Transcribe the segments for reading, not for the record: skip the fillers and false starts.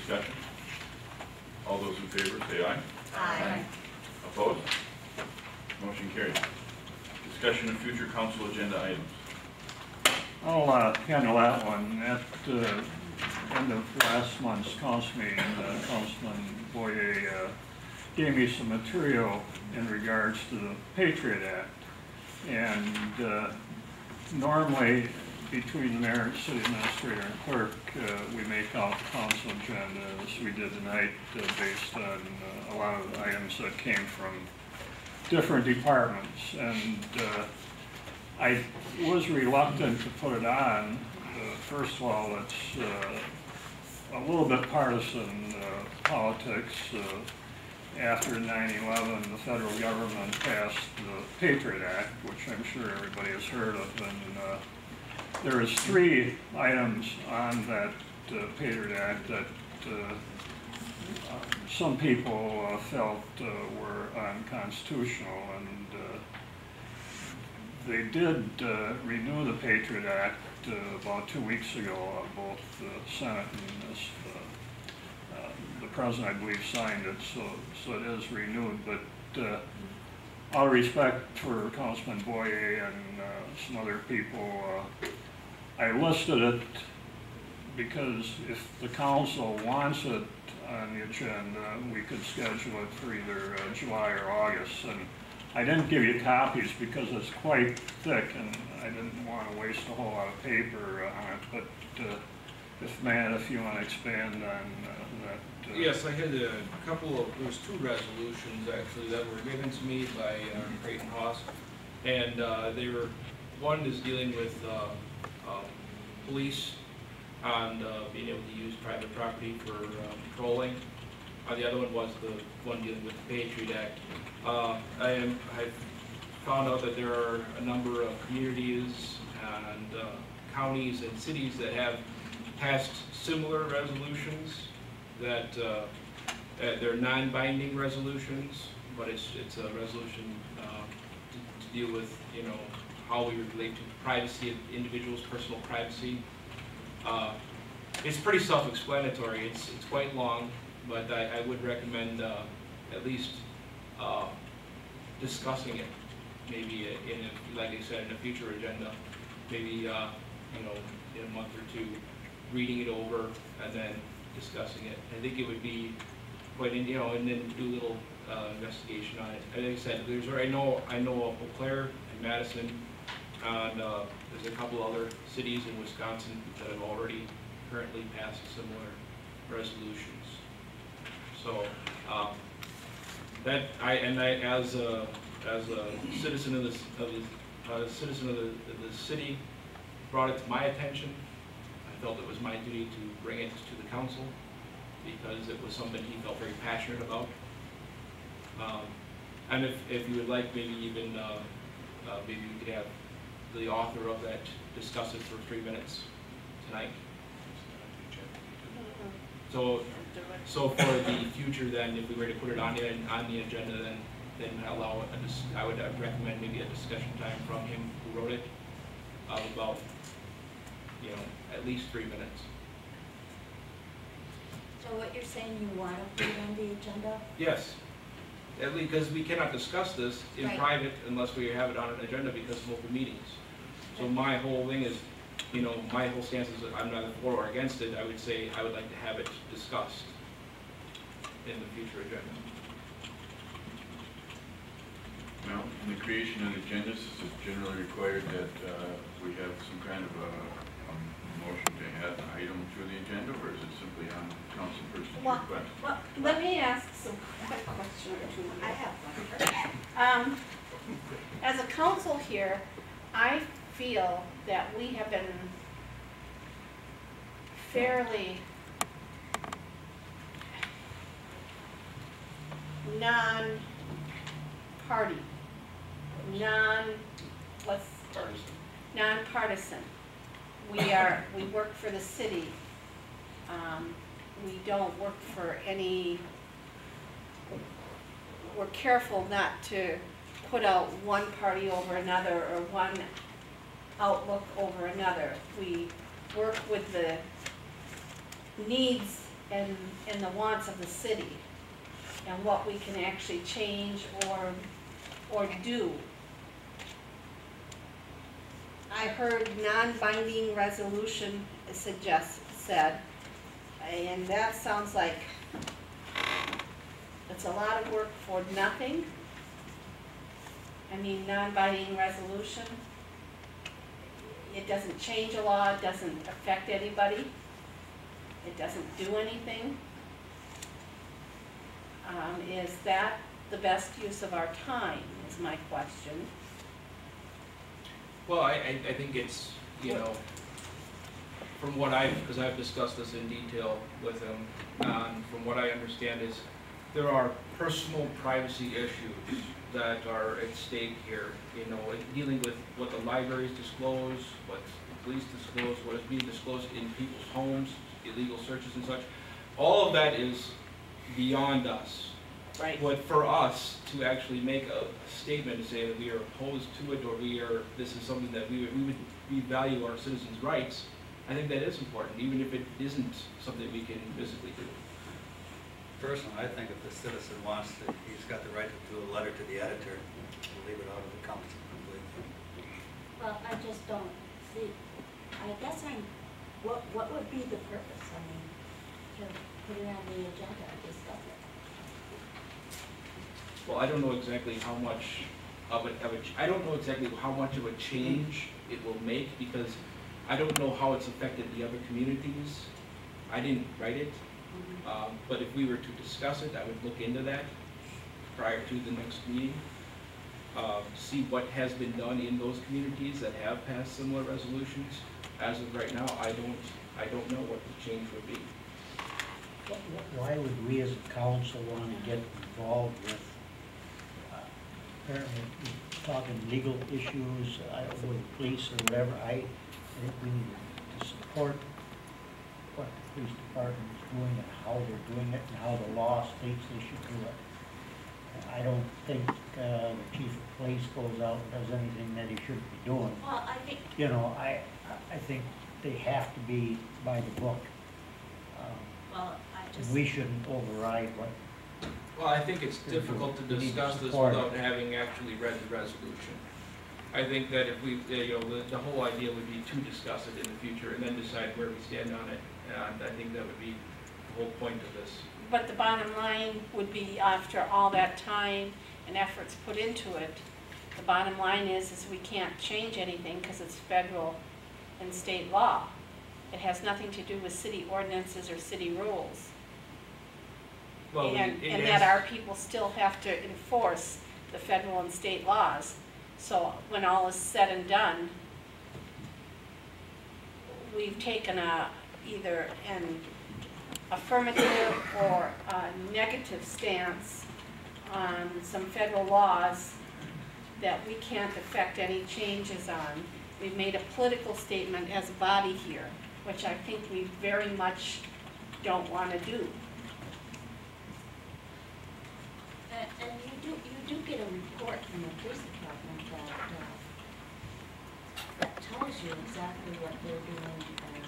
discussion? All those in favor say aye. Aye. Opposed? Motion carried. Discussion of future council agenda items. I'll handle that one. At the end of last month's council meeting, Councilman Boyea gave me some material in regards to the Patriot Act. And normally, between the mayor, city administrator, and clerk, we make out the council agenda as we did tonight, based on a lot of items that came from different departments. And I was reluctant to put it on. First of all, it's a little bit partisan politics. After 9/11, the federal government passed the Patriot Act, which I'm sure everybody has heard of, and there is 3 items on that Patriot Act that some people felt were unconstitutional, and they did renew the Patriot Act about 2 weeks ago. Both the Senate and this, the President, I believe, signed it, so it is renewed. But out of respect for Councilman Boyea and some other people, I listed it because if the council wants it on the agenda, we could schedule it for either July or August. And I didn't give you copies because it's quite thick, and I didn't want to waste a whole lot of paper on it. But if Matt, if you want to expand on that. Yes, I had a couple of, there was 2 resolutions actually that were given to me by Crayton Hause, and they were, one is dealing with police on being able to use private property for patrolling. The other one was the one dealing with the Patriot Act. I've found out that there are a number of communities and counties and cities that have passed similar resolutions that they're non-binding resolutions, but it's a resolution to deal with, you know, how we relate to privacy of individuals, personal privacy. It's pretty self-explanatory. It's quite long, but I would recommend at least discussing it, maybe like I said, in a future agenda, maybe you know, in a month or 2, reading it over and then discussing it. I think it would be quite, you know, and then do a little investigation on it. And like I said, I know of Eau Claire and Madison, and there's a couple other cities in Wisconsin that have already currently passed similar resolutions. So as a citizen of the city, brought it to my attention. I felt it was my duty to bring it to the council because it was something he felt very passionate about. And if you would like, maybe even maybe we could have the author of that discuss it for 3 minutes tonight. So for the future, then, if we were to put it on the agenda, then allow it. I would recommend maybe a discussion time from him who wrote it of about, you know, at least 3 minutes. So what you're saying, you want to put it on the agenda? Yes, at least because we cannot discuss this in Right. private unless we have it on an agenda because of open meetings. So my whole thing is, you know, my whole stance is that I'm not for or against it. I would say I would like to have it discussed in the future agenda. Well, in the creation of agendas, it's generally required that we have some kind of a motion to add an item to the agenda, or is it simply on councilperson's request? Well, let me ask I have a question or 2. I have one. As a council here, I feel that we have been fairly non-party, non-partisan. We work for the city. We don't work for any, we're careful not to put out one party over another or one outlook over another. We work with the needs and the wants of the city and what we can actually change or do. I heard non-binding resolution said, and that sounds like it's a lot of work for nothing. I mean, non-binding resolution, it doesn't change a law, it doesn't affect anybody, it doesn't do anything. Is that the best use of our time, is my question. Well, I think it's, you know, from what because I've discussed this in detail with him, from what I understand is there are personal privacy issues that are at stake here, you know, dealing with what the libraries disclose, what the police disclose, what is being disclosed in people's homes, illegal searches and such. All of that is beyond us. Right. But for us to actually make a statement to say that we are opposed to it, or this is something that we value our citizens' rights, I think that is important, even if it isn't something we can physically do. Personally, I think if the citizen wants to, he's got the right to do a letter to the editor, we'll leave it out of the council completely. Well, I just don't see, I guess what would be the purpose, I mean, to put it on the agenda and discuss it? Well, I don't know exactly how much I don't know exactly how much of a change it will make, because I don't know how it's affected the other communities. I didn't write it, but if we were to discuss it, I would look into that prior to the next meeting. See what has been done in those communities that have passed similar resolutions. As of right now, I don't know what the change would be. Why would we as a council want to get involved with, apparently, talking legal issues with the police or whatever? I think we need to support what the police department is doing and how they're doing it and how the law states they should do it. I don't think the chief of police goes out and does anything that he shouldn't be doing. Well, I think, You know, I think they have to be by the book. well, I just, We shouldn't override what. Well, I think it's difficult to discuss this without having actually read the resolution. I think that if we, you know, the whole idea would be to discuss it in the future and then decide where we stand on it. And I think that would be the whole point of this. But the bottom line would be, after all that time and efforts put into it, the bottom line is we can't change anything because it's federal and state law. It has nothing to do with city ordinances or city rules. Well, And that our people still have to enforce the federal and state laws. So when all is said and done, we've taken either an affirmative or a negative stance on some federal laws that we can't affect any changes on. We've made a political statement as a body here, which I think we very much don't want to do. and you do get a report from the police department that tells you exactly what they're doing and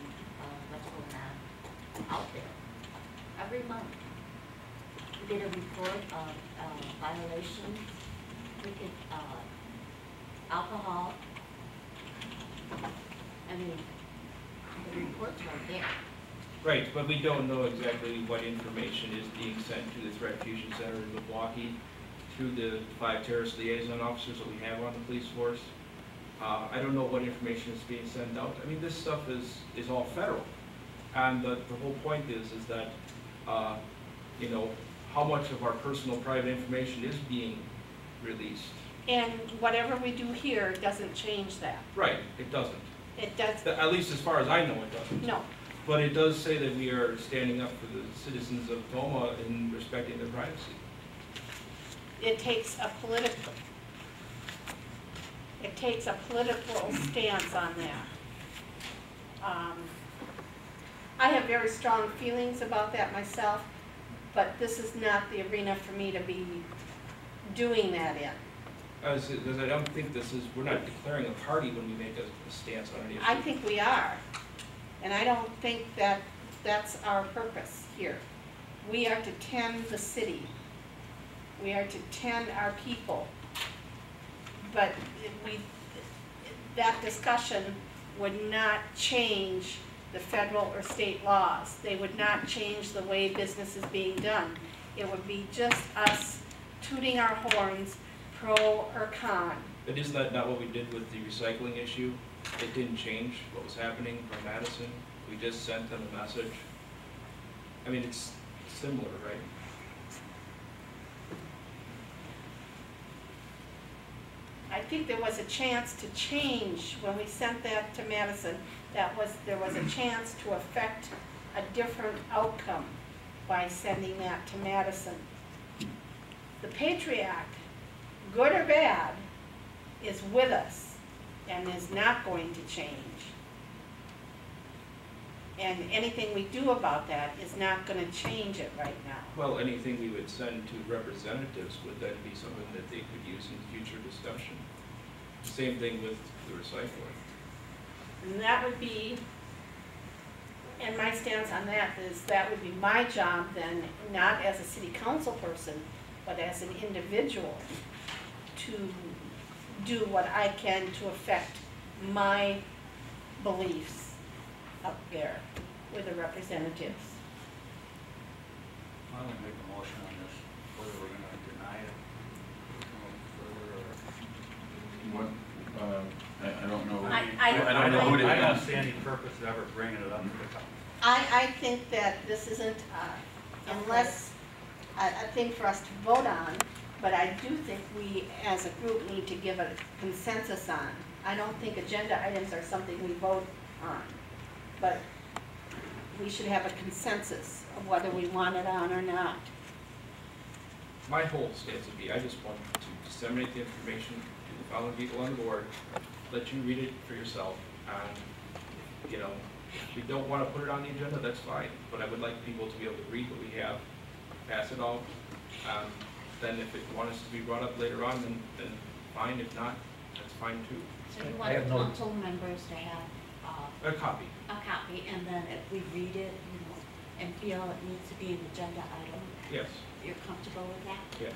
what's going on out there. Every month, you get a report of violations, alcohol. I mean, the reports are there. Right, but we don't know exactly what information is being sent to the Threat Fusion Center in Milwaukee through the 5 terrorist liaison officers that we have on the police force. I don't know what information is being sent out. I mean, this stuff is all federal. And the whole point is that, you know, how much of our personal private information is being released. And whatever we do here doesn't change that. Right, it doesn't. It does, At least as far as I know, it doesn't. no. But it does say that we are standing up for the citizens of Tomah in respecting their privacy. It takes a political stance on that. I have very strong feelings about that myself, but this is not the arena for me to be doing that in. As I don't think we're not declaring a party when we make a stance on an issue. I think we are. And I don't think that That's our purpose here. We are to tend the city. We are to tend our people. But that discussion would not change the federal or state laws. They would not change the way business is being done. It would be just us tooting our horns, pro or con. But isn't that not what we did with the recycling issue? It didn't change what was happening from Madison. We just sent them a message. I mean, it's similar, right? I think there was a chance to change when we sent that to Madison. There was a chance to affect a different outcome by sending that to Madison. The Patriot Act, good or bad, is with us and is not going to change. And anything we do about that is not going to change it right now. Well, anything we would send to representatives would then be something that they could use in future discussion. Same thing with the recycling. And that would be, and my stance on that is that would be my job then, not as a city council person, but as an individual, to do what I can to affect my beliefs up there with the representatives. I'm gonna make a motion on this, whether we're gonna deny it, come up further, or. What, I don't know. I don't know who to I don't ask. see any purpose of ever bringing it up to the council. I think that this isn't, unless, a thing for us to vote on, but I do think we, as a group, need to give a consensus on. I don't think agenda items are something we vote on, but we should have a consensus of whether we want it on or not. My whole stance would be, I just want to disseminate the information to the following people on the board, let you read it for yourself, and, you know, if we don't want to put it on the agenda, that's fine, but I would like people to be able to read what we have, pass it all. Then if it wants to be brought up later on, then fine, if not, that's fine too. So you I want have the no- council members to have A copy. a copy, and then if we read it, you know, and feel it needs to be an agenda item, Yes, you're comfortable with that? yes.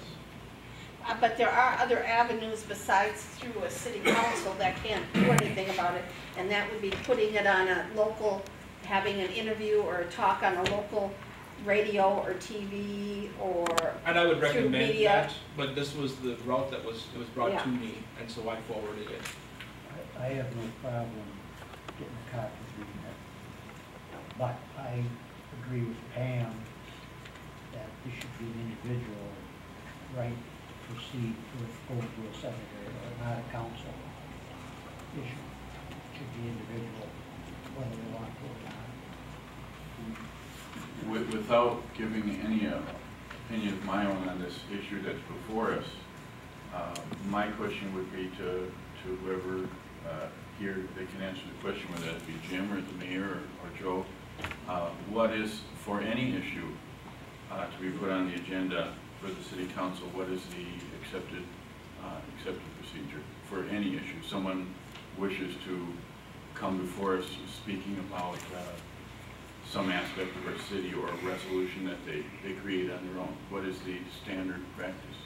But there are other avenues besides through a city council that can't do anything about it, and that would be putting it on a local, having an interview or a talk on a local radio or TV or And I would through recommend media. that, but this was the route that was brought Yeah. to me, and so I forwarded it. I have no problem getting a copy of reading it. But I agree with Pam that this should be an individual right to proceed with going to a secretary or not a council issue. It should be individual, whether they want to or not. Without giving any opinion of my own on this issue that's before us, my question would be to whoever here, they can answer the question, whether that be Jim or the mayor or Joe. What is, for any issue to be put on the agenda for the city council, what is the accepted procedure for any issue? Someone wishes to come before us speaking about some aspect of our city or a resolution that they create on their own. What is the standard practice?